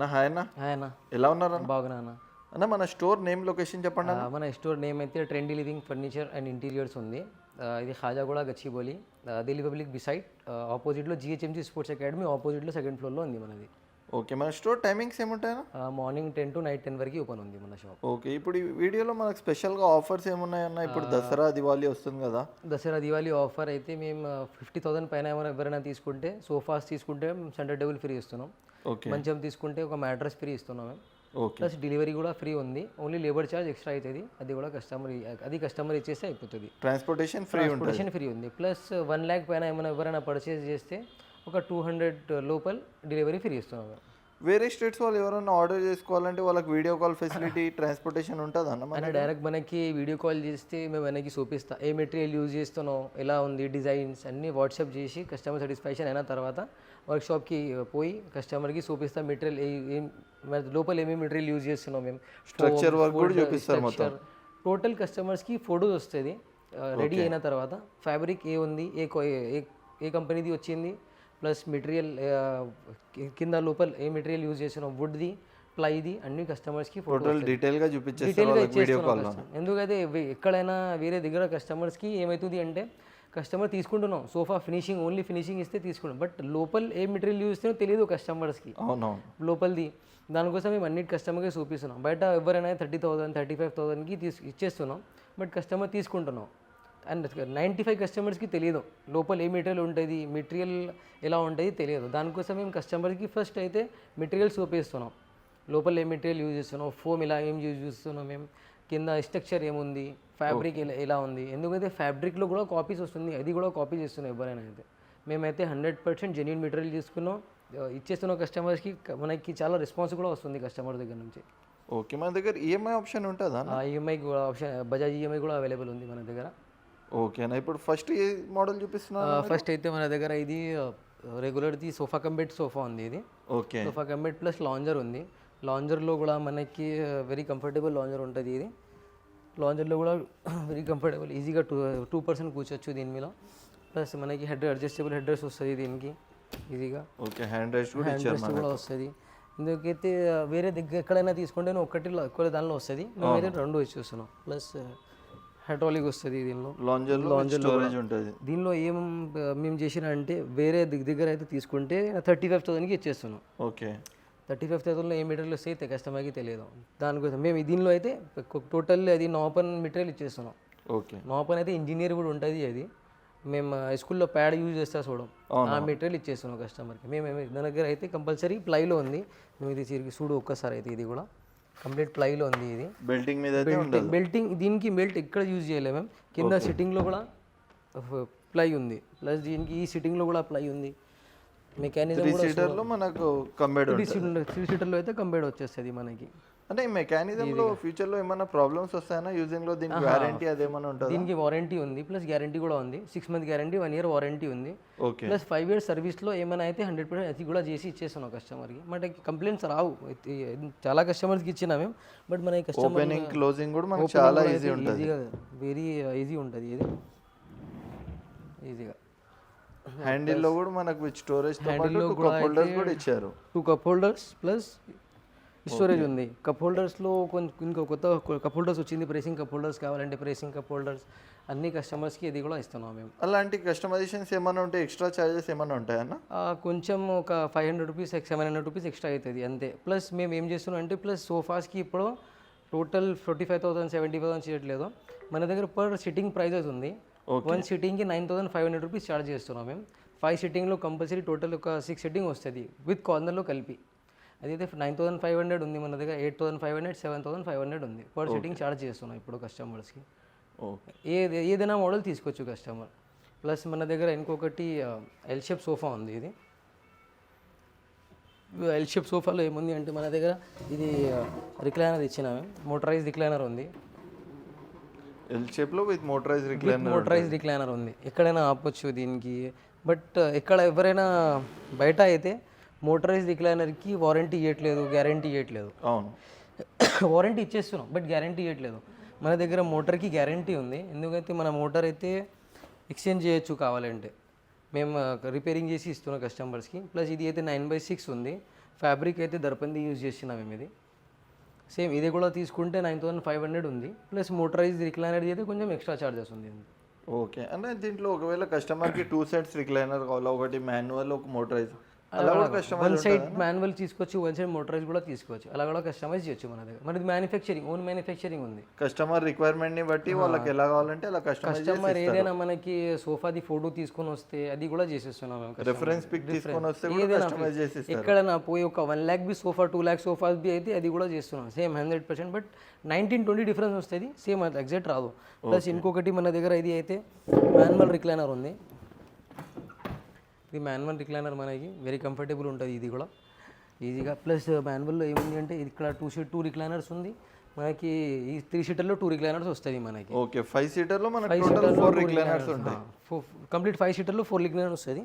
Hi అన్న. Hi అన్న, ఎలా ఉన్నారు అన్న? బాగున్నా అన్న. అన్న మన స్టోర్ నేమ్ లొకేషన్ చెప్పండి అన్న. మన స్టోర్ నేమ్ అయితే trendy living furniture and interiors ఉంది. ఇది ఖాజాగూడ గచ్చిబౌలి, ఢిల్లీ పబ్లిక్ బిసైడ్, ఆపోజిట్లో జిహెచ్ఎంసీ స్పోర్ట్స్ అకాడమీ ఆపోజిట్లో సెకండ్ ఫ్లోర్లో ఉంది మనది. ఓకే, మన స్టోర్ టైమింగ్స్ ఏముంటాయన్న? మార్నింగ్ 10 to నైట్ 10 వరకు ఓపెన్ ఉంది మన షాప్. ఓకే, ఇప్పుడు ఈ వీడియోలో మనకు స్పెషల్గా ఆఫర్స్ ఏమున్నాయన్న? ఇప్పుడు దసరా దివాళీ వస్తుంది కదా. దసరా దివాళీ ఆఫర్ అయితే మేము 50,000 పైన ఎవరైనా తీసుకుంటే సోఫాస్ తీసుకుంటే సెంటర్ టేబుల్ ఫ్రీ ఇస్తున్నాం. ఓకే మంచం తీసుకుంటే ఒక మ్యాట్రస్ ఫ్రీ ఇస్తున్నాం మేము. ఓకే ప్లస్ డెలివరీ కూడా ఫ్రీ ఉంది. ఓన్లీ లేబర్ ఛార్జ్ ఎక్స్ట్రా అవుతుంది, అది కూడా కస్టమర్ ఇచ్చేస్తే అయిపోతుంది. ట్రాన్స్పోర్టేషన్ ఫ్రీ ఉంటుంది. ట్రాన్స్పోర్టేషన్ ఫ్రీ ఉంది. ప్లస్ 1 lakh పైన ఎవరైనా పర్చేస్ చేస్తే ఒక 200 లోపల డెలివరీ ఫ్రీ ఇస్తున్నాం. వేరే స్టేట్స్ వాళ్ళు ఎవరైనా ఆర్డర్ చేసుకోవాలంటే వాళ్ళకి వీడియో కాల్ ఫెసిలిటీ ట్రాన్స్పోర్టేషన్ ఉంటుంది అన్న? డైరెక్ట్ మనకి వీడియో కాల్ చేస్తే మేము వెనక్కి చూపిస్తాం ఏ మెటీరియల్ యూజ్ చేస్తున్నాం, ఎలా ఉంది, డిజైన్స్ అన్నీ వాట్సాప్ చేసి కస్టమర్ సాటిస్ఫాక్షన్ అయిన తర్వాత వర్క్షాప్కి పోయి కస్టమర్కి చూపిస్తాం మెటీరియల్ ఏం లోపల ఏమేమి మెటీరియల్ యూజ్ చేస్తున్నాం మేము. స్ట్రక్చర్ వర్క్ కూడా చూపిస్తారు మొత్తం. టోటల్ కస్టమర్స్కి ఫోటోస్ వస్తుంది రెడీ అయిన తర్వాత. ఫ్యాబ్రిక్ ఏ ఉంది, ఏ కంపెనీది వచ్చింది, ప్లస్ మెటీరియల్ కింద లోపల ఏ మెటీరియల్ యూజ్ చేస్తున్నాం, వుడ్ది, ప్లైది అన్ని కస్టమర్స్కి టోటల్ డీటెయిల్గా చూపించేస్తారు వీడియో కాల్. ఎందుకైతే ఎక్కడైనా వేరే దగ్గర కస్టమర్స్కి ఏమవుతుంది అంటే కస్టమర్ తీసుకుంటున్నాం సోఫా ఫినిషింగ్ ఓన్లీ ఫినిషింగ్ ఇస్తే తీసుకుంటాం, బట్ లోపల ఏ మెటీరియల్ యూజ్ చేస్తున్నారో తెలియదు కస్టమర్స్కి. అవునవును, లోపలిది దానికోసం మేము అన్నిటి కస్టమర్కి చూపిస్తున్నాం. బయట ఎవరైనా 30,000 35,000కి ఇచ్చేస్తున్నాం, బట్ కస్టమర్ తీసుకుంటున్నాం. అండ్ 95 కస్టమర్స్కి తెలియదు లోపల ఏ మెటీరియల్ ఉంటుంది, మెటీరియల్ ఎలా ఉంటుంది తెలియదు. దానికోసం మేము కస్టమర్కి ఫస్ట్ అయితే మెటీరియల్స్ చూపిస్తున్నాం, లోపల ఏ మెటీరియల్ యూజ్ చేస్తున్నాం, ఫోమ్ ఇలా ఏం యూజ్ చేస్తున్నాం మేము, కింద స్ట్రక్చర్ ఏముంది, ఫ్యాబ్రిక్ ఎలా ఉంది. ఎందుకంటే ఫ్యాబ్రిక్లో కూడా కాపీస్ వస్తుంది, అది కూడా కాపీ చేస్తున్నాం ఎవరైనా అయితే. మేమైతే 100% జెన్యూన్ మెటీరియల్ తీసుకున్నాం, ఇచ్చేస్తున్నాం కస్టమర్స్కి. మనకి చాలా రెస్పాన్స్ కూడా వస్తుంది కస్టమర్ దగ్గర నుంచి. ఓకే, మన దగ్గర ఈఎంఐ ఆప్షన్ ఉంటుందా? ఈఎంఐ కూడా ఆప్షన్, బజాజ్ ఈఎంఐ కూడా అవైలబుల్ ఉంది మన దగ్గర. ఓకేనా, ఇప్పుడు ఫస్ట్ ఏ మోడల్ చూపిస్తున్నా? ఫస్ట్ అయితే మన దగ్గర ఇది రెగ్యులర్ది సోఫా కమ్ బెడ్ సోఫా ఉంది. ఇది okay sofa cum bed plus lounger ఉంది. లాంజర్లో కూడా మనకి వెరీ కంఫర్టబుల్ లాంజర్ ఉంటుంది. ఇది లాంజర్లో కూడా వెరీ కంఫర్టబుల్, ఈజీగా 2% కూర్చోవచ్చు దీని మీద. ప్లస్ మనకి అడ్జస్టబుల్ హెడ్ రెస్ట్ వస్తుంది దీనికి ఈజీగా. ఓకే, హ్యాండ్ రెస్ట్ కూడా వస్తుంది. ఎందుకైతే వేరే దగ్గర ఎక్కడైనా తీసుకుంటే ఒక్క దానిలో వస్తుంది, మేమైతే 2 చూస్తున్నాం. ప్లస్ హైడ్రాలిక్ వస్తుంది దీనిలో. లాంజర్ ఉంటుంది. దీనిలో ఏం మేము చేసిన అంటే వేరే దగ్గర అయితే తీసుకుంటే 35,000కి ఇచ్చేస్తున్నాం. ఓకే, 35,000లో ఏ మెటీరియల్ వస్తే కస్టమర్కి తెలియదు. దానికోసం మేము దీనిలో అయితే టోటల్ అది నాపన్ మెటీరియల్ ఇచ్చేస్తున్నాం. ఓకే, నాపన్ అయితే ఇంజనీర్ కూడా ఉంటుంది. అది మేము స్కూల్లో ప్యాడ్ యూజ్ చేస్తా చూడం, ఆ మెటీరియల్ ఇచ్చేస్తున్నాం కస్టమర్కి. మేము దాని దగ్గర అయితే కంపల్సరీ ప్లైలో ఉంది. మేము ఇది చూడు ఒక్కసారి అయితే ఇది కూడా కంప్లీట్ ప్లైలో ఉంది. ఇది బెల్టింగ్ మీద బెల్టింగ్, దీనికి బెల్ట్ ఎక్కడ యూజ్ చేయలేము మేము. కింద సిట్టింగ్లో కూడా ప్లై ఉంది, ప్లస్ దీనికి ఈ సిట్టింగ్లో కూడా ప్లై ఉంది. మెకానిజం కూడా 3 సీటర్లో మనకు కంబైడ్ 3 సీటర్లో అయితే కంబైడ్ వచ్చేస్తుంది మనకి. అంటే ఈ మెకానిజంలో ఫ్యూచర్లో ఏమైనా ప్రాబ్లమ్స్ వస్తాయన్నా యూజింగ్లో? దీనికి వారంటీ అదేమైనా ఉంటుంది? దీనికి వారంటీ ఉంది, ప్లస్ గ్యారంటీ కూడా ఉంది. 6 month గ్యారంటీ, 1 year వారంటీ ఉంది. ఓకే, ప్లస్ 5 years సర్వీస్లో ఏమైనా అయితే 100% అది కూడా చేసి ఇచ్చేస్తున్నాం కస్టమర్కి. మనకి కంప్లైంట్స్ రావు. చాలా కస్టమర్స్కి ఇచ్చినా మేము, బట్ మన కస్టమర్ ఓపెనింగ్ క్లోజింగ్ కూడా మనకు చాలా ఈజీ ఉంటుంది. ఈజీగా వెరీ ఈజీ ఉంటుంది ఇది ఈజీగా. హ్యాండిల్లో కూడా మనకు స్టోరేజ్ కప్ హోల్డర్స్ కూడా ఇచ్చారు. 2 cup holders ప్లస్ స్టోరేజ్ ఉంది. కప్ హోల్డర్స్లో ఇంకో కొత్త కప్ హోల్డర్స్ వచ్చింది. ప్రెసింగ్ కప్ హోల్డర్స్ కావాలంటే ప్రెసింగ్ కప్ హోల్డర్స్ అన్ని కస్టమర్స్కి ఇది కూడా ఇస్తున్నాం మేము. అలాంటి కస్టమైజేషన్స్ ఏమైనా ఉంటే ఎక్స్ట్రా ఛార్జెస్ ఏమైనా ఉంటాయన్నా? కొంచెం ఒక 500 రూపీస్ 700 రూపీస్ ఎక్స్ట్రా అవుతుంది అంతే. ప్లస్ మేము ఏం చేస్తున్నాం అంటే ప్లస్ సోఫాస్కి ఇప్పుడు టోటల్ 45,000 70,000 చేయట్లేదు. మన దగ్గర పర్ సిట్టింగ్ ప్రైజెస్ ఉంది. 1 సిట్టింగ్కి 9,500 రూపీస్ ఛార్జ్ చేస్తున్నాం మేము. 5 సిట్టింగ్లో కంపల్సరీ టోటల్ ఒక 6 సిట్టింగ్ వస్తుంది విత్ కార్నర్లో కలిపి. అదైతే 9,500 ఉంది మన దగ్గర. 8,500 7,500 ఉంది పర్ సిట్టింగ్ ఛార్జ్ చేస్తున్నాం ఇప్పుడు కస్టమర్స్కి. ఓకే, ఏదైనా మోడల్ తీసుకోవచ్చు కస్టమర్. ప్లస్ మన దగ్గర ఇంకొకటి ఎల్ షేప్ సోఫా ఉంది. ఇది ఎల్ షేప్ సోఫాలో ఏముంది అంటే మన దగ్గర ఇది రిక్లైనర్ ఇచ్చినాము, మోటరైజ్ రిక్లైనర్ ఉంది. ఎల్ షేప్లో విత్ మోటరైజ్ రిక్లైనర్ ఉంది. ఎక్కడైనా ఆపొచ్చు దీనికి. బట్ ఎక్కడ ఎవరైనా బయట అయితే మోటరైజ్ రిక్లైనర్కి వారంటీ ఇవ్వట్లేదు, గ్యారంటీ ఇవ్వట్లేదు. అవును, వారంటీ ఇచ్చేస్తున్నాం బట్ గ్యారంటీ ఇవ్వట్లేదు. మన దగ్గర మోటార్కి గ్యారంటీ ఉంది. ఎందుకంటే మన మోటార్ అయితే ఎక్స్చేంజ్ చేయొచ్చు కావాలంటే, మేము రిపేరింగ్ చేసి ఇస్తున్నాం కస్టమర్స్కి. ప్లస్ ఇది అయితే 9/6 ఉంది, ఫ్యాబ్రిక్ అయితే దర్పంది యూజ్ చేసినాం మేము ఇది. సేమ్ ఇది కూడా తీసుకుంటే 9500 ఉంది. ప్లస్ మోటరైజ్ రిక్లైనర్ అయితే కొంచెం ఎక్స్ట్రా చార్జెస్ ఉంది. ఓకే. అంటే దీంట్లో ఒకవేళ కస్టమర్కి 2 సెట్స్ రిక్లైనర్ కావాలా, ఒకటి మాన్యువల్ ఒక మోటరైజ్, అలా కూడా కస్టమైజ్ వన్ సైడ్ మాన్యువల్ తీసుకోవచ్చు, వన్ సైడ్ మోటరైజ్ కూడా తీసుకోవచ్చు, అలా కూడా కస్టమైజ్ చేయొచ్చు మన దగ్గర. మనది మ్యానుఫ్యాక్చరింగ్, ఓన్ మ్యానుఫ్యాక్చరింగ్ ఉంది. కస్టమర్ రిక్వైర్మెంట్ని బట్టి వాళ్ళకి ఎలా కావాలంటే అలా కస్టమైజ్ కస్టమర్ ఏదైనా మనకి సోఫాది ఫోటో తీసుకొని వస్తే అది కూడా చేసేస్తున్నాం మేము. రెఫరెన్స్ పిక్ తీసుకొని వస్తే కూడా కస్టమైజ్ చేసి ఇస్తారు. ఎక్కడైనా పోయి ఒక 1 lakh బి సోఫా, 2 lakh సోఫాస్ బి అయితే అది కూడా చేస్తున్నాం సేమ్ 100%. బట్ 19-20 డిఫరెన్స్ వస్తుంది, సేమ్ అది ఎగ్జాక్ట్ రాదు. ప్లస్ ఇంకొకటి మన దగ్గర ఇది అయితే మాన్యువల్ రిక్లైనర్ ఉంది. ఇది మాన్యువల్ రిక్లైనర్ మనకి వెరీ కంఫర్టబుల్ ఉంటుంది ఇది కూడా ఈజీగా. ప్లస్ మాన్యువల్లో ఏముంది అంటే ఇది ఇక్కడ 2 రిక్లైనర్స్ ఉంది మనకి. ఈ 3 సీటర్లో 2 రిక్లైనర్స్ వస్తుంది మనకి. ఓకే. 5 సీటర్లో మనకి టోటల్ 4 రిక్లైనర్స్ ఉంటాయి. కంప్లీట్ 5 సీటర్లో 4 రిక్లైనర్ వస్తుంది.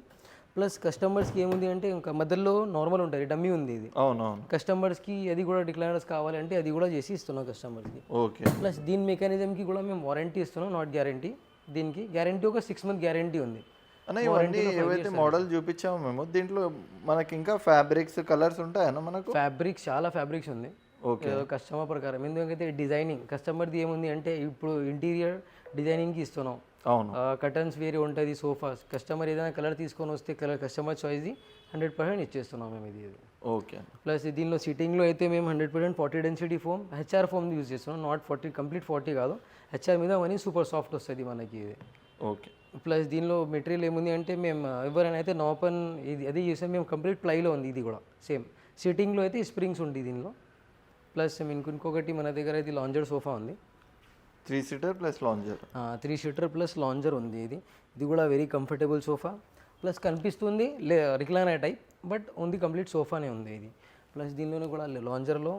ప్లస్ కస్టమర్స్కి ఏముంది అంటే ఇంకా మధ్యలో నార్మల్ ఉంటుంది, డమ్మీ ఉంది ఇది. అవునవును. కస్టమర్స్కి అది కూడా రిక్లైనర్స్ కావాలంటే అది కూడా చేసి ఇస్తున్నాం కస్టమర్స్కి. ఓకే. ప్లస్ దీని మెకానిజంకి కూడా మేము వారంటీ ఇస్తున్నాం, నాట్ గ్యారంటీ. దీనికి గ్యారంటీ ఒక 6 month గ్యారంటీ ఉంది. అన్న ఇవన్నీ ఏవైతే మోడల్ చూపించామో మేము, దీంట్లో మనకి ఇంకా ఫ్యాబ్రిక్స్, కలర్స్ ఉంటాయన్న మనకు? ఫ్యాబ్రిక్స్ చాలా ఫ్యాబ్రిక్స్ ఉంది. ఓకే. కస్టమర్ ప్రకారం, ఎందుకంటే డిజైనింగ్ కస్టమర్ది ఏముంది అంటే ఇప్పుడు ఇంటీరియర్ డిజైనింగ్కి ఇస్తున్నాం. అవును. కర్టన్స్ వేరే ఉంటుంది, సోఫాస్ కస్టమర్ ఏదైనా కలర్ తీసుకొని వస్తే కలర్ కస్టమర్ చాయిస్ది 100% ఇచ్చేస్తున్నాం మేము ఇది. ఓకే. ప్లస్ దీనిలో సిట్టింగ్లో అయితే మేము 100% 40 density foam, HR foam use చేస్తున్నాం. నాట్ 40 కంప్లీట్ 40 కాదు, హెచ్ఆర్ మీద మనీ సూపర్ సాఫ్ట్ వస్తుంది మనకి ఇది. ఓకే. ప్లస్ దీనిలో మెటీరియల్ ఏముంది అంటే మేము ఎవరైనా అయితే నాపన్ ఇది అదే చేసాం మేము, కంప్లీట్ ప్లైలో ఉంది ఇది కూడా సేమ్. సిట్టింగ్లో అయితే స్ప్రింగ్స్ ఉంది దీనిలో. ప్లస్ ఇంకొకటి మన దగ్గర ఇది లాంజర్ సోఫా ఉంది, 3 seater plus lounger. 3 seater plus lounger ఉంది ఇది కూడా వెరీ కంఫర్టబుల్ సోఫా. ప్లస్ కనిపిస్తుంది రిక్లైనర్ టైప్, బట్ ఉంది కంప్లీట్ సోఫానే ఉంది ఇది. ప్లస్ దీనిలోనే కూడా లాంజర్లో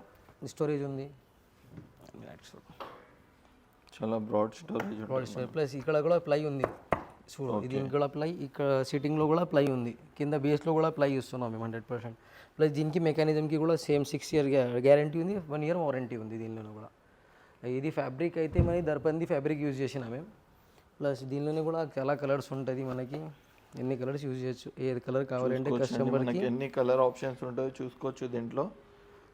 స్టోరేజ్ ఉంది, చాలా బ్రాడ్ స్టోరేజ్. ప్లస్ ఇక్కడ కూడా ప్లై ఉంది చూడు, ఇది కూడా ప్లై, ఇక్కడ సిట్టింగ్లో కూడా ప్లై ఉంది, కింద బేస్లో కూడా ప్లై ఇస్తున్నాం మేము 100%. ప్లస్ దీనికి మెకానిజంకి కూడా సేమ్ 6 year గ్యారంటీ ఉంది, 1 year వారంటీ ఉంది దీనిలోనే కూడా. ఇది ఫ్యాబ్రిక్ అయితే మరి దర్పంది ఫ్యాబ్రిక్ యూజ్ చేసిన మేము. ప్లస్ దీనిలోనే కూడా చాలా కలర్స్ ఉంటుంది మనకి, ఎన్ని కలర్స్ యూజ్ చేయొచ్చు, ఏది కలర్ కావాలంటే కస్టమర్కి ఎన్ని కలర్ ఆప్షన్స్ ఉంటాయో చూసుకోవచ్చు దీంట్లో.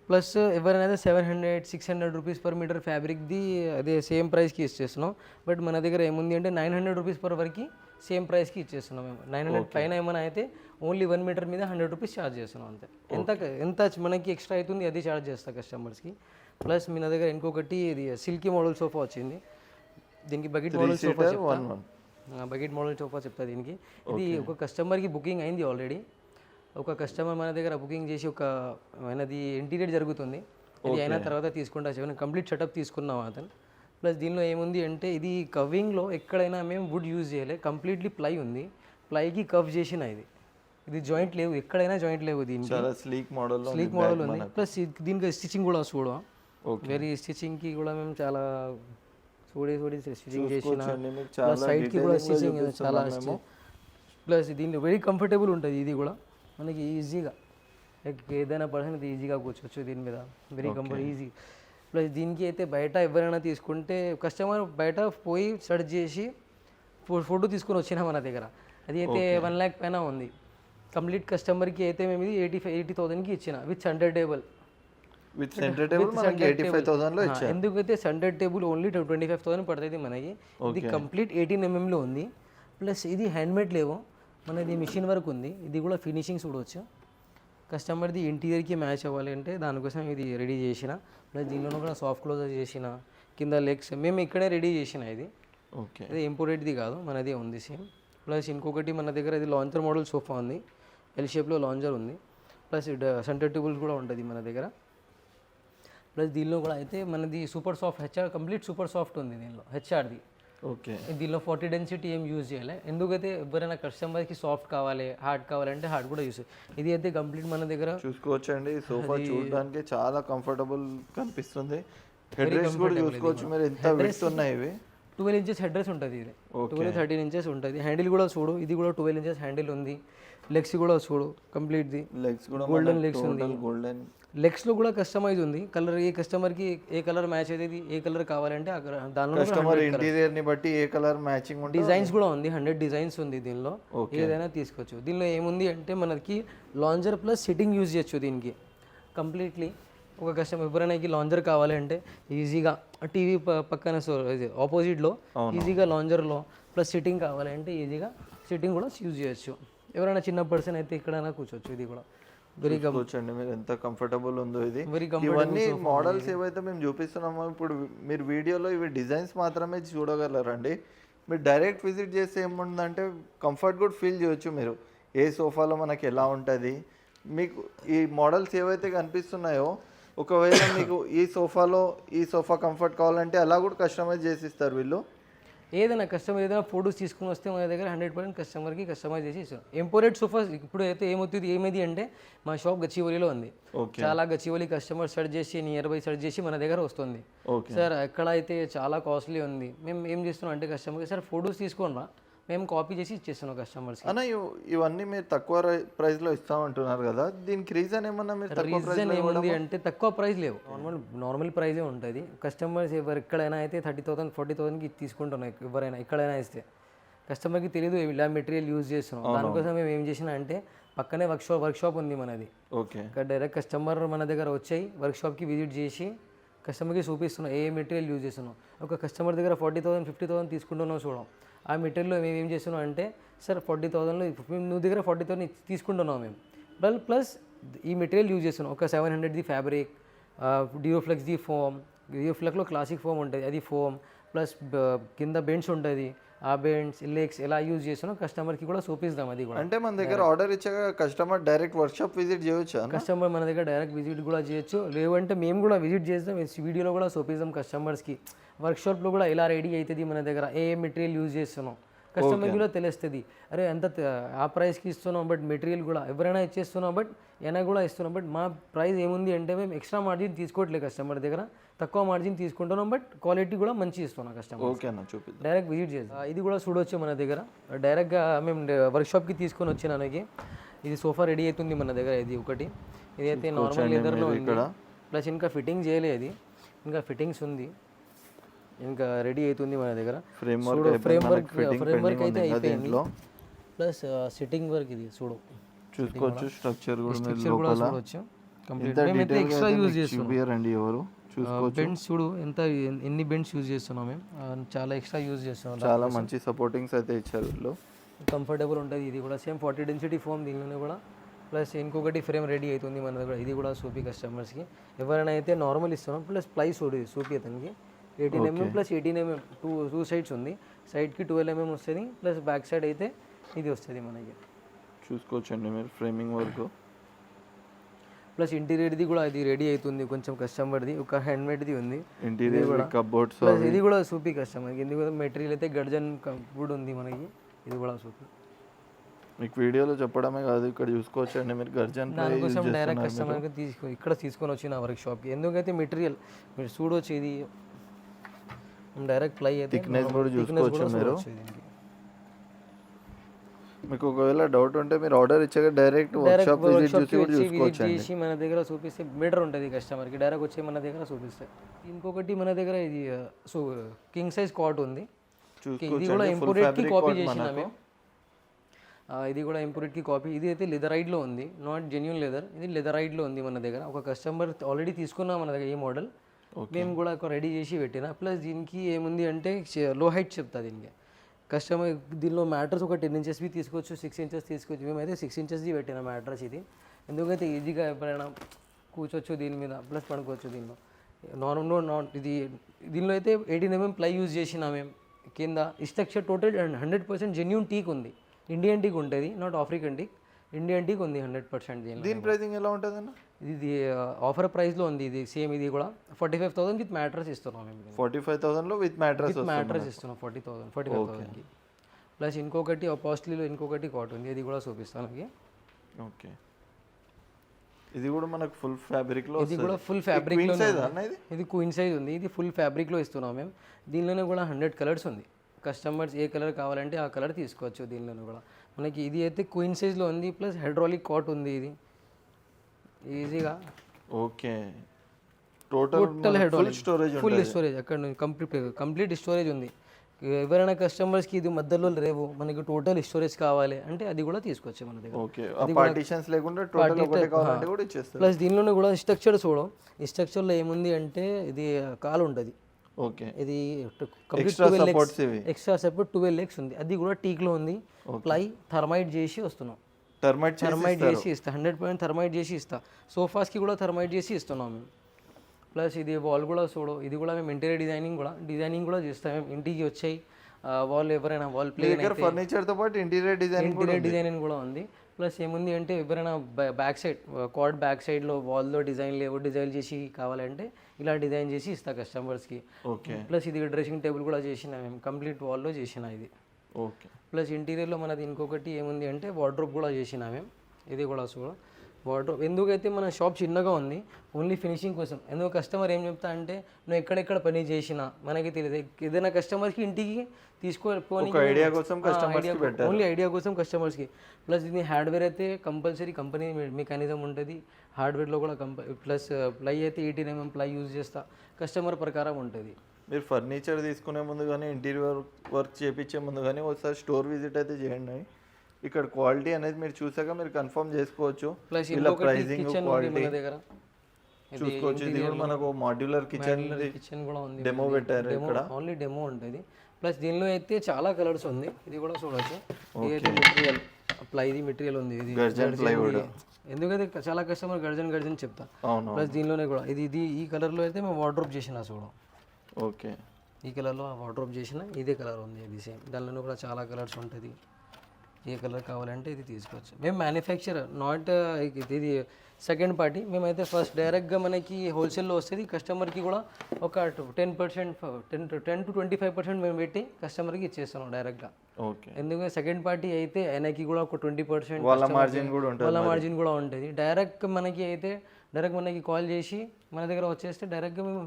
ప్లస్ ఎవరైనా 700-600 రూపీస్ పర్ మీటర్ ఫ్యాబ్రిక్ది అదే సేమ్ ప్రైస్కి ఇచ్చేస్తున్నాం. బట్ మన దగ్గర ఏముంది అంటే 900 రూపీస్ పర్ వరకు సేమ్ ప్రైస్కి ఇచ్చేస్తున్నాం మేము. 900 పైన ఏమైనా అయితే ఓన్లీ 1 మీటర్ మీద 100 రూపీస్ ఛార్జ్ చేస్తున్నాం అంతే. ఎంత మనకి ఎక్స్ట్రా అవుతుంది అది ఛార్జ్ చేస్తాం కస్టమర్స్కి. ప్లస్ మన దగ్గర ఇంకొకటి ఇది సిల్కీ మోడల్ సోఫా వచ్చింది, దీనికి బకెట్ మోడల్ సోఫా చెప్తా. బకెట్ మోడల్ సోఫా చెప్తా దీనికి. ఇది ఒక కస్టమర్కి బుకింగ్ అయింది ఆల్రెడీ. ఒక కస్టమర్ మన దగ్గర బుకింగ్ చేసి ఒక మనది ఇంటీరియర్ జరుగుతుంది, ఇది అయిన తర్వాత తీసుకుంటా కంప్లీట్ సెటప్ తీసుకున్నాం అతను. ప్లస్ దీనిలో ఏముంది అంటే ఇది కవింగ్లో ఎక్కడైనా మేము వుడ్ యూజ్ చేయలే, కంప్లీట్లీ ప్లై ఉంది, ప్లైకి కవ్ చేసిన ఇది జాయింట్ లేవు, ఎక్కడైనా జాయింట్ లేవు, దీనికి చాలా స్లీక్ మోడల్ ఉంది. ప్లస్ దీనికి స్టిచ్చింగ్ కూడా చూడ వెరీ స్టిచ్చింగ్కి కూడా మేము చాలా చూడి స్టిచ్చింగ్ చేసిన, ప్లస్ సైడ్కి కూడా స్టిచ్చింగ్ చాలా. ప్లస్ దీనిలో వెరీ కంఫర్టబుల్ ఉంటుంది ఇది కూడా మనకి ఈజీగా, ఏదైనా పర్సన్ ఈజీగా కూర్చోవచ్చు దీని మీద, వెరీ ఈజీ. ప్లస్ దీనికి అయితే బయట ఎవరైనా తీసుకుంటే కస్టమర్ బయట పోయి సెర్చ్ చేసి ఫోటో తీసుకొని వచ్చినా మన దగ్గర, అది అయితే 1 lakh పైన ఉంది. కంప్లీట్ కస్టమర్కి అయితే మేము ఇది 80,000కి ఇచ్చిన విత్ సెంటర్ టేబుల్. ఎందుకైతే సెంటర్ టేబుల్ ఓన్లీ 25,000 పడుతుంది మనకి. ఇది కంప్లీట్ 18 mm ఉంది. ప్లస్ ఇది హ్యాండ్మేడ్ లేవు, మనది మిషన్ వర్క్ ఉంది, ఇది కూడా ఫినిషింగ్ చూడవచ్చు. కస్టమర్ది ఇంటీరియర్కి మ్యాచ్ అవ్వాలి అంటే దానికోసం ఇది రెడీ చేసిన. ప్లస్ దీనిలో కూడా సాఫ్ట్ క్లోజర్ చేసిన, కింద లెగ్స్ మేము ఇక్కడే రెడీ చేసిన ఇది. ఓకే. ఇది ఇంపోర్టెడ్ది కాదు, మనదే ఉంది సేమ్. ప్లస్ ఇంకొకటి మన దగ్గర ఇది లాంచర్ మోడల్ సోఫా ఉంది, ఎల్ షేప్లో లాంచర్ ఉంది. ప్లస్ సెంటర్ టేబుల్ కూడా ఉంటుంది మన దగ్గర. ప్లస్ దీనిలో కూడా అయితే మనది super soft HR, complete super soft ఉంది దీనిలో హెచ్ఆర్ది. ఓకే. దీనిలో 40 డెన్సిటీ ఏం యూజ్ చేయాలి, ఎందుకైతే ఎవరైనా కస్టమర్కి సాఫ్ట్ కావాలి, హార్డ్ కావాలంటే హార్డ్ కూడా యూజ్. ఇది అయితే కంప్లీట్ మన దగ్గర చూసుకోవచ్చు అండి. సోఫా చూడడానికి చాలా కంఫర్టబుల్ కనిపిస్తుంది. హెడ్ రెస్ట్ కూడా చూసుకోవచ్చు మీరు, ఎంత విడ్త్ ఉన్నాయి ఇవి. 12 inches హెడ్ రెస్ట్ ఉంటుంది ఇది, 12-13 inches ఉంటుంది. హ్యాండిల్ కూడా చూడు, ఇది కూడా 12 inches హ్యాండిల్ ఉంది. లెగ్స్ కూడా చూడు కంప్లీట్ది, లెగ్స్ కూడా గోల్డెన్ లెగ్స్ ఉంది. గోల్డెన్ లెగ్స్లో కూడా కస్టమైజ్ ఉంది, కలర్ ఏ కస్టమర్కి ఏ కలర్ మ్యాచ్ అయితే ఏ కలర్ కావాలంటే దానిలో కస్టమర్ ఇంటీరియర్ని బట్టి ఏ కలర్ మ్యాచింగ్ ఉంటుంది. డిజైన్స్ కూడా ఉంది, 100 డిజైన్స్ ఉంది దీనిలో, ఏదైనా తీసుకోవచ్చు. దీనిలో ఏముంది అంటే మనకి లాంజర్ ప్లస్ సిట్టింగ్ యూజ్ చేయొచ్చు దీనికి. కంప్లీట్లీ ఒక కస్టమర్ ఎవరైనా లాంజర్ కావాలి అంటే ఈజీగా టీవీ పక్కన ఇది ఆపోజిట్లో ఈజీగా లాంజర్లో ప్లస్ సిట్టింగ్ కావాలి అంటే ఈజీగా సిట్టింగ్ కూడా యూజ్ చేయొచ్చు. ఎవరైనా చిన్న పర్సన్ అయితే ఎక్కడైనా కూర్చోవచ్చు. ఇది కూడా వెరీ కూర్చోండి మీరు ఎంత కంఫర్టబుల్ ఉందో ఇది. వెరీ ఇవన్నీ మోడల్స్ ఏవైతే మేము చూపిస్తున్నామో ఇప్పుడు మీరు వీడియోలో ఇవి డిజైన్స్ మాత్రమే చూడగలరండి. మీరు డైరెక్ట్ విజిట్ చేస్తే ఏముందంటే కంఫర్ట్ కూడా ఫీల్ చేయొచ్చు. మీరు ఏ సోఫాలో మనకి ఎలా ఉంటుంది, మీకు ఈ మోడల్స్ ఏవైతే కనిపిస్తున్నాయో ఒకవేళ మీకు ఈ సోఫా కంఫర్ట్ కావాలంటే అలా కూడా కస్టమైజ్ చేసి ఇస్తారు వీళ్ళు. ఏదైనా కస్టమర్ ఏదైనా ఫోటోస్ తీసుకుని వస్తే మన దగ్గర 100% కస్టమర్కి కస్టమైజ్ చేసి ఇస్తాం. ఇంపోర్టెడ్ సోఫాస్ ఇప్పుడు అయితే ఏమైంది అంటే మా షాప్ గచ్చిబౌలిలో ఉంది. చాలా గచ్చిబౌలి కస్టమర్ సెర్చ్ చేసి నియర్ బై సెర్చ్ చేసి మన దగ్గర వస్తుంది. సార్ ఎక్కడ అయితే చాలా కాస్ట్లీ ఉంది, మేము ఏం చేస్తున్నాం అంటే కస్టమర్కి సార్ ఫోటోస్ తీసుకొని రా, మేము కాపీ చేసి ఇచ్చేస్తున్నాం కస్టమర్స్కి. అన్న ఇవన్నీ మీరు తక్కువ ప్రైస్లో ఇస్తామంటున్నారు కదా, దీనికి రీజన్ ఏమన్నా? మీరు రీజన్ ఏముంది అంటే తక్కువ ప్రైస్ లేవు, నార్మల్ ప్రైజే ఉంటుంది. కస్టమర్స్ ఎక్కడైనా అయితే 30,000 40,000కి తీసుకుంటున్నాం. ఎవరైనా ఎక్కడైనా ఇస్తే కస్టమర్కి తెలియదు ఇలా మెటీరియల్ యూజ్ చేస్తున్నాం. దానికోసం మేము ఏం చేసినా అంటే పక్కనే వర్క్షాప్ ఉంది మనది. ఇక్కడ డైరెక్ట్ కస్టమర్ మన దగ్గర వచ్చాయి వర్క్షాప్కి విజిట్ చేసి కస్టమర్కి చూపిస్తున్నాం ఏ మెటీరియల్ యూజ్ చేస్తున్నాం. ఒక కస్టమర్ దగ్గర 40,000 50,000 తీసుకుంటున్నాం చూడం. ఆ మెటీరియల్లో మేము ఏం చేస్తున్నాం అంటే సార్ 40,000లో నువ్వు దగ్గర 40,000 తీసుకుంటున్నాం మేము, ప్లస్ ఈ మెటీరియల్ యూజ్ చేస్తున్నాం. ఒక 700ది ఫ్యాబ్రిక్, డియోఫ్లెక్స్ది ఫోమ్, డియోఫ్లెక్స్లో క్లాసిక్ ఫోమ్ ఉంటుంది అది ఫోమ్, ప్లస్ కింద బెండ్స్ ఉంటుంది ఆ బెండ్స్ లెగ్స్ ఎలా యూజ్ చేస్తున్నాం కస్టమర్కి కూడా చూపిస్తాం. అది కూడా అంటే మన దగ్గర ఆర్డర్ ఇచ్చాక కస్టమర్ డైరెక్ట్ వర్క్షాప్ విజిట్ చేయొచ్చు. కస్టమర్ మన దగ్గర డైరెక్ట్ విజిట్ కూడా చేయొచ్చు, లేవంటే మేము కూడా విజిట్ చేస్తాం, వీడియోలో కూడా చూపిస్తాం కస్టమర్స్కి. వర్క్షాప్లో కూడా ఎలా రెడీ అవుతుంది మన దగ్గర ఏ మెటీరియల్ యూజ్ చేస్తున్నాం కస్టమర్కి కూడా తెలుస్తుంది. అరే ఎంత ఆ ప్రైస్కి ఇస్తున్నాం బట్ మెటీరియల్ కూడా ఎవరైనా ఇచ్చేస్తున్నాం బట్ అయినా కూడా ఇస్తున్నాం. బట్ మా ప్రైస్ ఏముంది అంటే మేము ఎక్స్ట్రా మార్జిన్ తీసుకోవట్లేదు కస్టమర్ దగ్గర, తక్కువ మార్జిన్ తీసుకుంటున్నాం బట్ క్వాలిటీ కూడా మంచి ఇస్తున్నాం కస్టమర్. ఓకేనా చూపిద్దాం, డైరెక్ట్ విజిట్ చేస్తాం. ఇది కూడా చూడవచ్చు మన దగ్గర డైరెక్ట్గా మేము వర్క్షాప్కి తీసుకొని వచ్చినానికి. ఇది సోఫా రెడీ అవుతుంది మన దగ్గర. ఇది ఒకటి ఇదైతే నార్మల్ లెదర్లో ఉంది, ప్లస్ ఇంకా ఫిట్టింగ్ చేయలేదు, ఇంకా ఫిట్టింగ్స్ ఉంది, ఇంకా రెడీ అవుతుంది మన దగ్గర. ఫ్రేమ్ వర్క్ అయితే అయిపోయింది, ప్లస్ సిట్టింగ్ వర్క్ ఇది చూసుకోవచ్చు. స్ట్రక్చర్ కూడా చూడవచ్చు కంప్లీట్. మేమైతే ఎక్స్ట్రా యూజ్ చేస్తున్నాం. బెండ్స్ చూడు ఎన్ని బెండ్స్ యూజ్ చేస్తున్నాం మేము, చాలా ఎక్స్ట్రా యూజ్ చేస్తున్నాం. చాలా మంచి సపోర్టింగ్స్ అయితే ఇచ్చారు వీళ్ళు, కంఫర్టబుల్ ఉంటుంది. ఇది కూడా సేమ్ 40 డెన్సిటీ ఫోమ్ దీనిలోనే కూడా, ప్లస్ ఇంకొకటి ఫ్రేమ్ రెడీ అవుతుంది మన దగ్గర. ఇది కూడా సూపీ కస్టమర్స్కి ఎవరైనా అయితే నార్మల్ ఇస్తున్నాం, ప్లస్ ప్లైస్ సూపీ అతనికి 18mm plus 18mm two sides ఉంది. సైడ్కి 12mm వస్తుంది, ప్లస్ బ్యాక్ సైడ్ అయితే ఇది వస్తుంది మనకి. చూసుకోవచ్చండి మీరు ఫ్రేమింగ్ వర్క్, ప్లస్ ఇంటీరియర్ది కూడా ఇది రెడీ అవుతుంది కొంచెం కస్టమర్ది. ఒక హ్యాండ్మేడ్ది ఉంది ఇంటీరియర్ కబోర్డ్స్, ప్లస్ ఇది కూడా సూపీ కస్టమర్కి. ఎందుకంటే మెటీరియల్ అయితే గర్జన్ కూడా ఉంది మనకి, ఇది కూడా సూపీ. మీకు వీడియోలో చెప్పడమే కాదు ఇక్కడ చూసుకోవచ్చండి మీరు గర్జన్. దానికోసం డైరెక్ట్ కస్టమర్కి తీసుకొని వచ్చిన వర్క్ షాప్కి. ఎందుకైతే మెటీరియల్ మీరు చూడవచ్చు, ఇది డైరెక్ట్ ప్లై అయితే థిక్నెస్ కూడా చూసుకోవచ్చు మీరు. మీకు ఒకవేళ డౌట్ ఉంటే మీరు ఆర్డర్ ఇచ్చాక డైరెక్ట్ వర్క్షాప్ విజిట్ చేసి మన దగ్గర చూపిస్తే బెటర్ ఉంటుంది కస్టమర్కి. డైరెక్ట్ వచ్చి మన దగ్గర చూపిస్తే. ఇంకొకటి మన దగ్గర ఇది కింగ్ సైజ్ కాట్ ఉంది, ఇది కూడా ఇంపోర్టెడ్కి కాపీ చేసిన మేము. ఇది కూడా ఇంపోర్టెడ్కి కాపీ. ఇది అయితే లెదరైడ్లో ఉంది, నాట్ జెన్యూన్ లెదర్, ఇది లెదరైడ్లో ఉంది మన దగ్గర. ఒక కస్టమర్ ఆల్రెడీ తీసుకున్నాం మన దగ్గర ఈ మోడల్, మేము కూడా ఒక రెడీ చేసి పెట్టిన. ప్లస్ దీనికి ఏముంది అంటే లో హైట్ చెప్తా దీనికి కస్టమర్. దీనిలో మ్యాట్రస్ ఒక 10 ఇంచెస్వి తీసుకోవచ్చు, 6 ఇంచెస్ తీసుకోవచ్చు. మేమైతే 6 ఇంచెస్ది పెట్టిన మ్యాట్రస్ ఇది. ఎందుకైతే ఈజీగా ఎవరైనా కూర్చోవచ్చు దీని మీద, ప్లస్ పడుకోవచ్చు దీనిలో. ఇది దీనిలో అయితే 18mm ప్లై యూజ్ చేసిన మేము. కింద స్ట్రక్చర్ టోటల్ 100% జెన్యూన్ టీక్ ఉంది, ఇండియన్ టీక్ ఉంటుంది, not African teak, Indian teak ఉంది 100%. దీని ప్రైసింగ్ ఎలా ఉంటుంది అన్న? ఇది ఆఫర్ ప్రైస్లో ఉంది. ఇది సేమ్ ఇది కూడా 45,000 విత్ మ్యాట్రస్ ఇస్తున్నాం మేము. 45,000లో విత్ మ్యాట్రస్ ఇస్తున్నాం 45,000. ప్లస్ ఇంకొకటి పాస్ట్లీలో ఇంకొకటి కాట్ ఉంది, ఇది కూడా చూపిస్తాను మీకు. ఓకే, ఇది కూడా మనకు ఫుల్ ఫ్యాబ్రిక్లో, ఇది కూడా ఫుల్ ఫ్యాబ్రిక్లో. ఇది క్వీన్ సైజ్ ఉంది, ఇది ఫుల్ ఫ్యాబ్రిక్లో ఇస్తున్నాం మేము. దీనిలోనే కూడా 100 కలర్స్ ఉంది. కస్టమర్స్ ఏ కలర్ కావాలంటే ఆ కలర్ తీసుకోవచ్చు దీనిలోనే కూడా మనకి. ఇది అయితే క్వీన్ సైజ్లో ఉంది, ప్లస్ హైడ్రాలిక్ కాట్ ఉంది ఇది ఈజీగా. Okay, total hydraulic storage, full storage అక్కడ కంప్లీట్ స్టోరేజ్ ఉంది. ఎవరైనా కస్టమర్స్కి ఇది మధ్యలో లేవు మనకి టోటల్ స్టోరేజ్ కావాలి అంటే అది కూడా తీసుకోవచ్చు మన దగ్గర. ఓకే, పార్టీషన్స్ లేకుండా టోటల్ ఒకటే కావాలంటే కూడా ఇచ్చేస్తారు. ప్లస్ దీనిలోనే కూడా స్ట్రక్చర్ చూడం, ఈ స్ట్రక్చర్లో ఏముంది అంటే ఇది కాలు ఉంటుంది. ఓకే, ఇది ఎక్స్ట్రా సపోర్ట్స్ ఇవి. ఎక్స్ట్రా సపోర్ట్ 12 legs ఉంది, అది కూడా టీక్లో ఉంది. ప్లై థర్మైట్ చేసి వస్తున్నాం, టర్మైట్ చేసి ఇస్తా, 100% థర్మైట్ చేసి ఇస్తా. సోఫాస్కి కూడా థర్మైట్ చేసి ఇస్తున్నాం మేము. ప్లస్ ఇది వాల్ కూడా చూడు, ఇది కూడా మేము ఇంటీరియర్ డిజైనింగ్ కూడా చేస్తాం. మేము ఇంటికి వచ్చాయి వాల్ ఎవరైనా వాల్ ప్లేన్ అయితే ఫర్నిచర్ తో పాటు ఇంటీరియర్ డిజైనింగ్ కూడా ఉంది. ప్లస్ ఏముంది అంటే ఎవరైనా బ్యాక్ సైడ్ కార్డ్ బ్యాక్ సైడ్లో వాల్లో డిజైన్ లేవు, డిజైన్ చేసి కావాలంటే ఇలా డిజైన్ చేసి ఇస్తా కస్టమర్స్కి. ఓకే, ప్లస్ ఇది డ్రెస్సింగ్ టేబుల్ కూడా చేసిన మేము, కంప్లీట్ వాల్లో చేసిన ఇది. ఓకే, ప్లస్ ఇంటీరియర్లో మనది ఇంకొకటి ఏముంది అంటే వార్డ్రోబ్ కూడా చేసిన మేము, ఇది కూడా చూడ వార్డ్రోబ్. ఎందుకైతే మన షాప్ చిన్నగా ఉంది, ఓన్లీ ఫినిషింగ్ కోసం. ఎందుకు కస్టమర్ ఏం చెప్తా అంటే నువ్వు ఎక్కడెక్కడ పని చేసినా మనకి తెలియదు, ఏదైనా కస్టమర్కి ఇంటికి తీసుకొని ఐడియా కోసం ఓన్లీ ఐడియా కోసం కస్టమర్స్కి. ప్లస్ ఇది హార్డ్వేర్ అయితే కంపల్సరీ కంపెనీ మెకానిజం ఉంటుంది, హార్డ్వేర్లో కూడా ప్లస్ ప్లై అయితే 18 mm ప్లై యూజ్ చేస్తా, కస్టమర్ ప్రకారం ఉంటుంది. మీరు ఫర్నిచర్ తీసుకునే ముందు కానీ ఇంటీరియర్ వర్క్ చేయించే ముందు కానీ ఒకసారి స్టోర్ విజిట్ అయితే చేయండి. ఇక్కడ క్వాలిటీ అనేది మీరు చూసాక మీరు కన్ఫర్మ్ చేసుకోవచ్చు. ప్లస్ ఇలా ప్రైసింగ్ కిచెన్ క్వాలిటీ మన దగ్గర చూసుకోవచ్చు. ఇది కూడా మనకు మాడ్యులర్ కిచెన్ కూడా ఉంది, డెమో పెట్టారు ఇక్కడ, ఓన్లీ డెమో ఉంటుంది. ప్లస్ దీనిలో అయితే చాలా కలర్స్ ఉంది, ఇది కూడా చూడొచ్చు. ఇదైతే మెటీరియల్ ప్లైది మెటీరియల్ ఉంది, ఇది ఎందుకంటే చాలా కస్టమర్ గర్జన్ చెప్తా. ప్లస్ దీనిలోనే కూడా ఇది ఈ కలర్లో అయితే మేము వార్డ్రోబ్ చేసిన చూడం. ఓకే, ఈ కలర్లో వార్డ్రోబ్ చేసిన ఇదే కలర్ ఉంది, ఇది సేమ్. దానిలో కూడా చాలా కలర్స్ ఉంటుంది, ఏ కలర్ కావాలంటే ఇది తీసుకోవచ్చు. మేము మ్యానుఫ్యాక్చరర్ నాట్ ఇది సెకండ్ పార్టీ. మేమైతే ఫస్ట్ డైరెక్ట్గా మనకి హోల్సేల్లో వస్తుంది, కస్టమర్కి కూడా ఒక 10% to 25% మేము పెట్టి కస్టమర్కి ఇచ్చేస్తున్నాం డైరెక్ట్గా. ఓకే, ఎందుకంటే సెకండ్ పార్టీ అయితే ఆయనకి కూడా ఒక 20% వాళ్ళ మార్జిన్ కూడా ఉంటుంది. డైరెక్ట్ మనకి అయితే డైరెక్ట్ మనకి కాల్ చేసి మన దగ్గర వచ్చేస్తే డైరెక్ట్గా మేము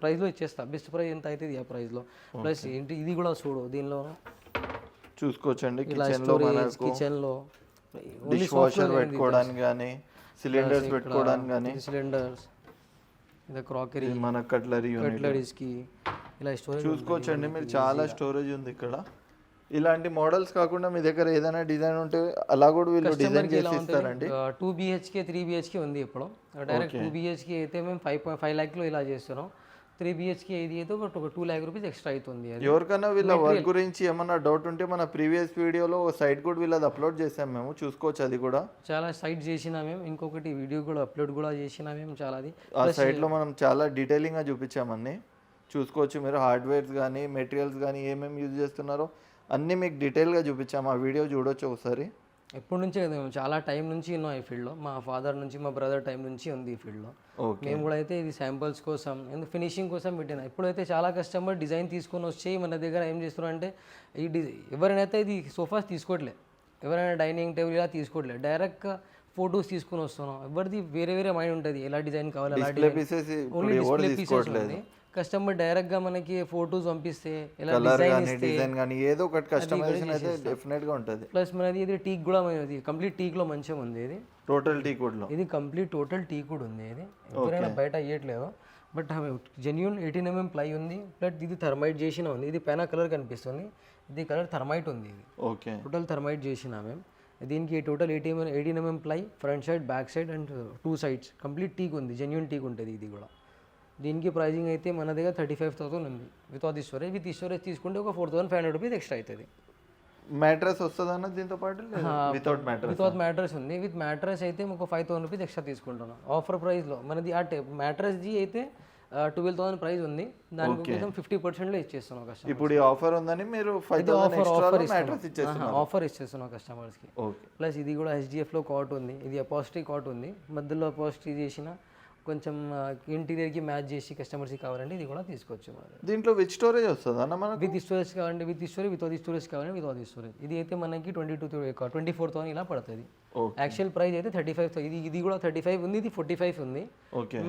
ప్రైస్లో ఇచ్చేస్తాం, బెస్ట్ ప్రైస్ ఎంత అవుతుంది ఆ ప్రైస్లో. ప్లస్ ఏంటి ఇది కూడా చూడు, దీనిలో చూసుకోవచ్చండి. కిచెన్లో డిష్ వాషర్ పెట్టుకోవడానికి కానీ, సిలిండర్స్ పెట్టుకోవడానికి కానీ, సిలిండర్స్, ఇది క్రాకరీ, మన కట్లరీస్కి ఇలా స్టోరేజ్ చూసుకోవచ్చండి. మీరు చాలా స్టోరేజ్ ఉంది ఇక్కడ. ఇలాంటి మోడల్స్ కాకుండా మీ దగ్గర ఏదైనా డిజైన్ ఉంటే అలా కూడా వీళ్ళు డిజైన్ చేసి ఇస్తారండి. 2 BHK 3 BHK ఉంది ఇప్పుడు. డైరెక్ట్ 2 BHK అయితే మేము 5.5 lakhలో ఇలా చేస్తున్నాం. 3 BHK ఇది అయితే ఒక 2 lakh rupees ఎక్స్ట్రా అవుతుంది. ఎవరికైనా వీళ్ళ వర్క్ గురించి ఏమన్నా డౌట్ ఉంటే మన ప్రీవియస్ వీడియోలో ఒక సైట్ కూడా వీళ్ళది అప్లోడ్ చేసాం మేము, చూసుకోవచ్చు. అది కూడా చాలా సైట్ చేసినా మేము, ఇంకొకటి వీడియో కూడా అప్లోడ్ కూడా చేసినా మేము చాలా. అది ఆ సైట్లో మనం చాలా డీటెయిలింగ్గా చూపించామన్నీ, చూసుకోవచ్చు. మీరు హార్డ్వేర్స్ కానీ మెటీరియల్స్ కానీ ఏమేమి యూజ్ చేస్తున్నారో అన్నీ మీకు డీటెయిల్గా చూపించాము, ఆ వీడియో చూడొచ్చు ఒకసారి. ఎప్పటి నుంచే కదా మేము చాలా టైం నుంచి ఉన్నాం ఈ ఫీల్డ్లో, మా ఫాదర్ నుంచి మా బ్రదర్ టైం నుంచి ఉంది ఈ ఫీల్డ్లో. మేము కూడా అయితే ఇది శాంపుల్స్ కోసం ఫినిషింగ్ కోసం పెట్టినా. ఇప్పుడైతే చాలా కస్టమర్ డిజైన్ తీసుకొని వచ్చి మన దగ్గర ఏం చేస్తున్నారు అంటే ఎవరైనా ఇది సోఫాస్ తీసుకోవట్లే, ఎవరైనా డైనింగ్ టేబుల్ ఇలా తీసుకోవట్లేదు, డైరెక్ట్గా ఫొటోస్ తీసుకొని వస్తున్నాం. ఎవరిది వేరే వేరే మైండ్ ఉంటుంది, ఎలా డిజైన్ కావాలి, ఎలా డిజైన్ ఓన్లీ డిస్ప్లే పీసెస్ ఉంది. కస్టమర్ డైరెక్ట్గా మనకి ఫొటోస్ పంపిస్తే ఎలా డిజైన్ కానీ ఏదో ఒకటి కస్టమైజేషన్ అయితే డెఫినెట్ గా ఉంటుంది. ప్లస్ మనది ఇది టీక్ కూడా కంప్లీట్ టీక్లో మంచిగా ఉంది. ఇది టోటల్ టీక్ వుడ్లో, ఇది కంప్లీట్ టోటల్ టీక్ వుడ్ ఉంది. ఇది ఎవరైనా బయట అయ్యట్లేదు, బట్ జెన్యూన్ 18 mm ప్లై ఉంది. ప్లస్ ఇది థర్మైట్ చేసిన ఉంది, ఇది పైన కలర్ కనిపిస్తుంది, ఇది కలర్ థర్మైట్ ఉంది. ఇది ఓకే, టోటల్ థర్మైట్ చేసిన మేము. దీనికి total 18 mm ply, front side back side and 2 sides complete teak ఉంది, జెన్యూన్ టీక్ ఉంటుంది. ఇది కూడా దీనికి ప్రైజింగ్ అయితే మన దగ్గర 35,000 ఉంది వితౌట్ స్టోరేజ్. విత్ స్టోరేజ్ తీసుకుంటే ఒక 4,500 rupees ఎక్స్ట్రా అవుతుంది. మ్యాట్రెస్ వస్తుంది అన్న దీంతో పాటు? వితౌట్ మ్యాట్రెస్ ఉంది, విత్ మ్యాట్రెస్ అయితే ఒక 5,000 rupees ఎక్స్ట్రా తీసుకుంటున్నాం ఆఫర్ ప్రైస్లో. మనది ఆ మ్యాట్రెస్ది అయితే 12,000 ప్రైస్ ఉంది, దానికోసం 50%లో ఇచ్చేస్తున్నాం కస్టమర్. ఇప్పుడు ఈ ఆఫర్ ఉందని మీరు 5,000 ఆఫర్ ఇచ్చేస్తున్నాం కస్టమర్స్కి. ప్లస్ ఇది కూడా HDFలో కాట్ ఉంది, ఇది అపాస్ట్రీ కాట్ ఉంది, మధ్యలో అపాస్ట్రీ చేసిన కొంచెం ఇంటీరియర్కి మ్యాచ్ చేసి కస్టమర్స్కి కావాలంటే ఇది కూడా తీసుకోవచ్చు. దీంట్లో విత్ స్టోరేజ్ వస్తుంది అన్న మనకు? విత్ స్టోరేజ్ కావాలంటే విత్ స్టోరేజ్, వితౌట్ స్టోరేజ్ కావాలంటే వితౌట్ స్టోరేజ్. ఇది అయితే మనకి 24,000 ఇలా పడుతుంది. యాక్చువల్ ప్రైస్ అయితే 35,000. ఇది కూడా 35 ఉంది, ఇది 45 ఉంది.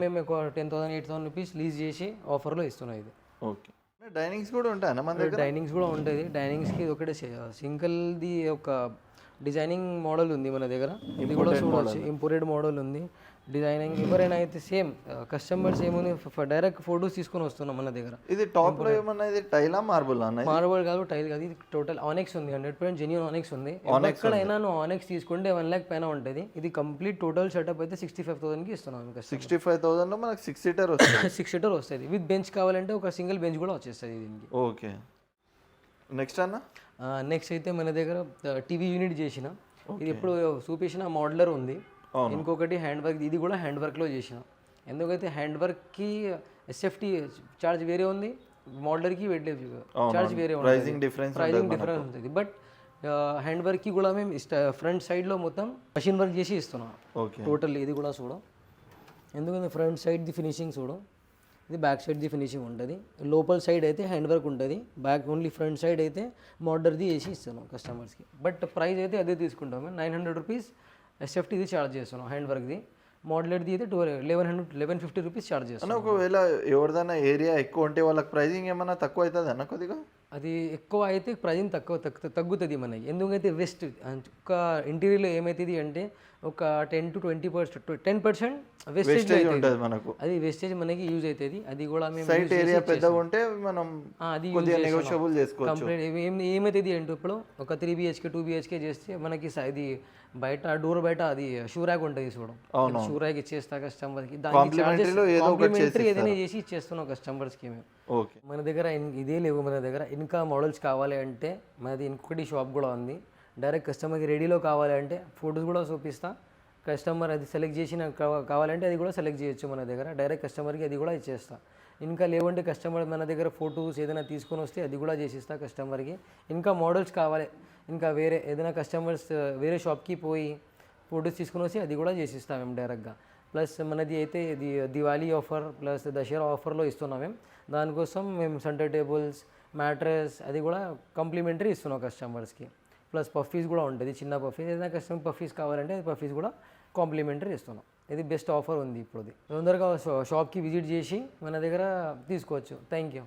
మేము ఒక 10,000 8,000 rupees లీజ్ చేసి ఆఫర్లో ఇస్తున్నాం. ఇది ఓకే. డైనింగ్స్ కూడా ఉంటాయి అన్న మన దగ్గర? డైనింగ్స్ కూడా ఉంటుంది. డైనింగ్స్కి ఇది ఒకటే సింగిల్ది ఒక డిజైనింగ్ మోడల్ ఉంది మన దగ్గర, ఇది కూడా చూడవచ్చు. ఇంపోర్టెడ్ మోడల్ ఉంది. డిజైనింగ్ ఎవరైనా అయితే సేమ్ కస్టమర్స్ ఏముంది డైరెక్ట్ ఫొటోస్ తీసుకొని వస్తున్నాం మన దగ్గర. ఇది టాప్ లో ఏమన్నా ఇది టైలా మార్బుల్ అన్న? మార్బల్ కాదు, టైల్ కాదు, ఇది టోటల్ ఆనెక్స్ ఉంది, 100% జెన్యూన్ ఆనెక్స్ ఉంది. ఎక్కడైనా నువ్వు ఆనెక్స్ తీసుకుంటే 1 lakh పైన ఉంటుంది. ఇది కంప్లీట్ టోటల్ సెటప్ అయితే 65,000కి ఇస్తున్నాం. 65,000 లో మనకు 6 సీటర్ వస్తుంది. 6 సీటర్ వస్తుంది విత్ బెంచ్ కావాలంటే ఒక సింగిల్ బెంచ్ కూడా వచ్చేస్తుంది దీనికి. ఓకే, నెక్స్ట్ అన్న? నెక్స్ట్ అయితే మన దగ్గర టీవీ యూనిట్ చేసిన, ఇది ఎప్పుడు చూపించిన మోడలర్ ఉంది. ఇంకొకటి హ్యాండ్ వర్క్, ఇది కూడా హ్యాండ్ వర్క్లో చేసిన. ఎందుకైతే హ్యాండ్ వర్క్కి ఎస్ఎఫ్టీ ఛార్జ్ వేరే ఉంది, మోడలర్కి ఛార్జ్ వేరే ఉంది, ప్రైజింగ్ డిఫరెన్స్ ఉంటుంది. బట్ హ్యాండ్ వర్క్కి కూడా మేము ఫ్రంట్ సైడ్లో మొత్తం మషిన్ వర్క్ చేసి ఇస్తున్నాం టోటల్. ఇది కూడా చూడం, ఎందుకంటే ఫ్రంట్ సైడ్ది ఫినిషింగ్ చూడం, ఇది బ్యాక్ సైడ్ది ఫినిషింగ్ ఉంటుంది. లోపల సైడ్ అయితే హ్యాండ్ వర్క్ ఉంటుంది, బ్యాక్ ఓన్లీ ఫ్రంట్ సైడ్ అయితే మోడర్ది వేసి ఇస్తున్నాం కస్టమర్స్కి. బట్ ప్రైస్ అయితే అదే తీసుకుంటాము, 900 రూపీస్ ఎస్ఎఫ్టీది ఛార్జ్ చేస్తున్నాం. హ్యాండ్ వర్క్ది మోడలర్ది అయితే 1150 రూపీస్ ఛార్జ్ చేస్తున్నాం. ఒకవేళ ఎవరిదైనా ఏరియా ఎక్కువ ఉంటే వాళ్ళకి ప్రైజింగ్ ఏమన్నా తక్కువ అవుతుంది అన్న కొద్దిగా? అది ఎక్కువ అయితే ప్రైజింగ్ తగ్గుతుంది మనకి. ఎందుకంటే వెస్ట్ ఒక ఇంటీరియర్లో ఏమవుతుంది అంటే ఒక 10 to 20% వేస్టేజ్ ఉంటుంది మనకు. అది వేస్టేజ్ మనకి యూజ్ అవుతుంది. అది కూడా మేము సైట్ ఏరియా పెద్దగా ఉంటే మనం అది కొద్దిగా నెగోషియబుల్ చేసుకోవచ్చు. కంప్లీట్ ఏమవుతుంది అంటే ఇప్పుడు ఒక 3 BHK 2 BHK చేస్తే మనకి ఇది బయట డోర్ బయట అది షూ ర్యాక్ ఉంటుంది చూడం, షూ ర్యాక్ ఇచ్చేస్తా కస్టమర్కి. కాంప్లిమెంటరీ ఏదైనా చేసి ఇచ్చేస్తున్నాం కస్టమర్స్కి మేము. ఓకే, మన దగ్గర ఇదే లేవు, మన దగ్గర ఇంకా మోడల్స్ కావాలి అంటే మనది ఇంకొకటి షాప్ కూడా ఉంది. డైరెక్ట్ కస్టమర్కి రెడీలో కావాలి అంటే ఫొటోస్ కూడా చూపిస్తా, కస్టమర్ అది సెలెక్ట్ చేసిన కావాలంటే అది కూడా సెలెక్ట్ చేయొచ్చు మన దగ్గర. డైరెక్ట్ కస్టమర్కి అది కూడా ఇచ్చేస్తా. ఇంకా లేవంటే కస్టమర్ మన దగ్గర ఫొటోస్ ఏదైనా తీసుకొని వస్తే అది కూడా చేసిస్తా కస్టమర్కి. ఇంకా మోడల్స్ కావాలి, ఇంకా వేరే ఏదైనా కస్టమర్స్ వేరే షాప్కి పోయి ఫొటోస్ తీసుకొని వస్తే అది కూడా చేసిస్తాం మేము డైరెక్ట్గా. ప్లస్ మనది అయితే ఇది దివాళీ ఆఫర్ ప్లస్ దసరా ఆఫర్లో ఇస్తున్నాం మేము. దానికోసం మేము సెంటర్ టేబుల్స్, మ్యాట్రెస్ అది కూడా కాంప్లిమెంటరీ ఇస్తున్నాం కస్టమర్స్కి. ప్లస్ పఫీస్ కూడా ఉంటుంది, చిన్న పఫీస్ ఏదైనా కస్టమర్ పఫీస్ కావాలంటే పఫీస్ కూడా కాంప్లిమెంటరీ ఇస్తున్నాం. ఇది బెస్ట్ ఆఫర్ ఉంది ఇప్పుడు. తొందరగా షాప్కి విజిట్ చేసి మన దగ్గర తీసుకోవచ్చు. Thank you.